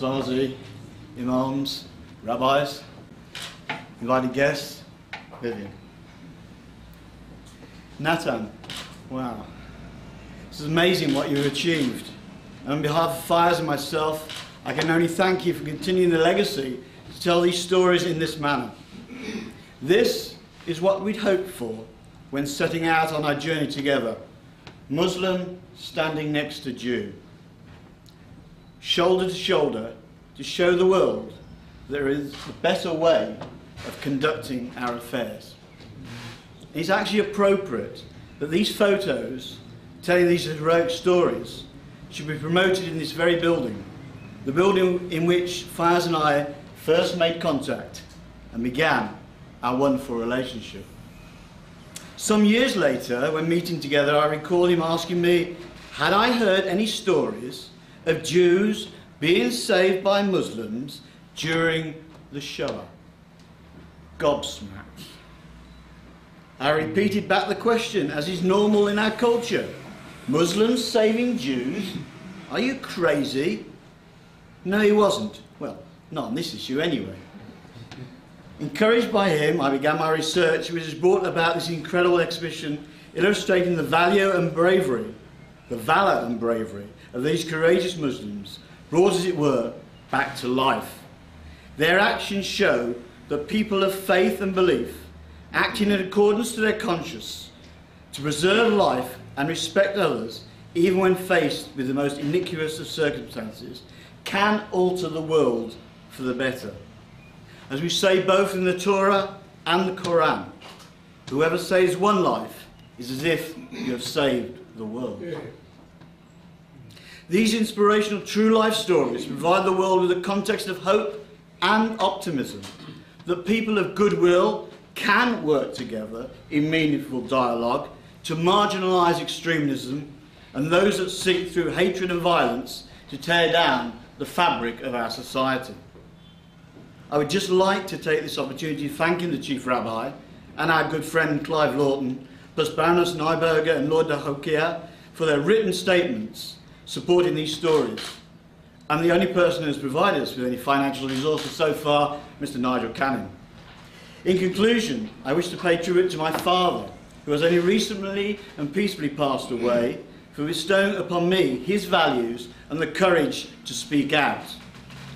Qazi, imams, rabbis, invited guests, Vivian. Natan, wow. This is amazing what you've achieved. And on behalf of Fires and myself, I can only thank you for continuing the legacy to tell these stories in this manner. This is what we'd hoped for when setting out on our journey together. Muslim standing next to Jew. Shoulder to shoulder to show the world there is a better way of conducting our affairs. It's actually appropriate that these photos telling these heroic stories should be promoted in this very building, the building in which Fires and I first made contact and began our wonderful relationship. Some years later, when meeting together, I recall him asking me, had I heard any stories of Jews being saved by Muslims during the Shoah? Gobsmacked. I repeated back the question, as is normal in our culture. Muslims saving Jews? Are you crazy? No, he wasn't. Well, not on this issue anyway. Encouraged by him, I began my research, which has brought about this incredible exhibition illustrating the valor and bravery of these courageous Muslims, brought, as it were, back to life. Their actions show that people of faith and belief, acting in accordance to their conscience, to preserve life and respect others, even when faced with the most iniquitous of circumstances, can alter the world for the better. As we say both in the Torah and the Quran, whoever saves one life is as if you have saved the world. These inspirational true life stories provide the world with a context of hope and optimism, that people of goodwill can work together in meaningful dialogue to marginalise extremism and those that seek through hatred and violence to tear down the fabric of our society. I would just like to take this opportunity thanking the Chief Rabbi and our good friend Clive Lawton, plus Baroness Neuberger and Lord de Hokia for their written statements supporting these stories. And the only person who has provided us with any financial resources so far, Mr. Nigel Canning. In conclusion, I wish to pay tribute to my father, who has only recently and peacefully passed away, for bestowing upon me his values and the courage to speak out.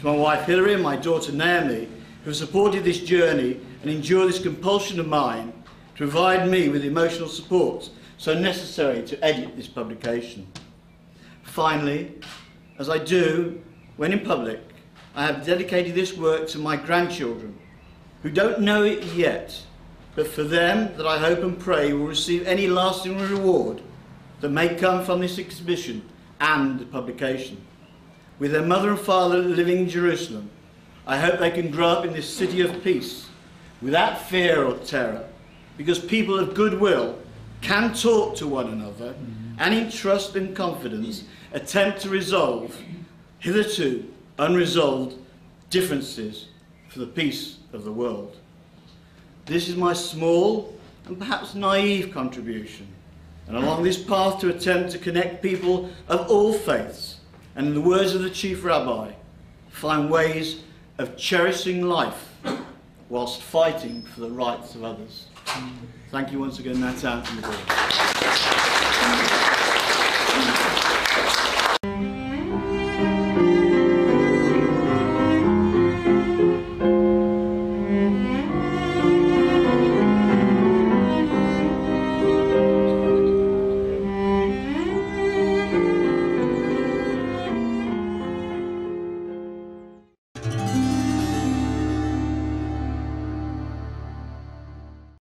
To my wife Hilary and my daughter Naomi, who have supported this journey and endure this compulsion of mine to provide me with the emotional support so necessary to edit this publication. Finally, as I do when in public, I have dedicated this work to my grandchildren, who don't know it yet, but for them that I hope and pray will receive any lasting reward that may come from this exhibition and the publication. With their mother and father living in Jerusalem, I hope they can grow up in this city of peace, without fear or terror, because people of goodwill can talk to one another and in trust and confidence attempt to resolve hitherto unresolved differences for the peace of the world. This is my small and perhaps naive contribution, and along this path to attempt to connect people of all faiths, and in the words of the Chief Rabbi, find ways of cherishing life whilst fighting for the rights of others. Thank you once again, Natan and the board.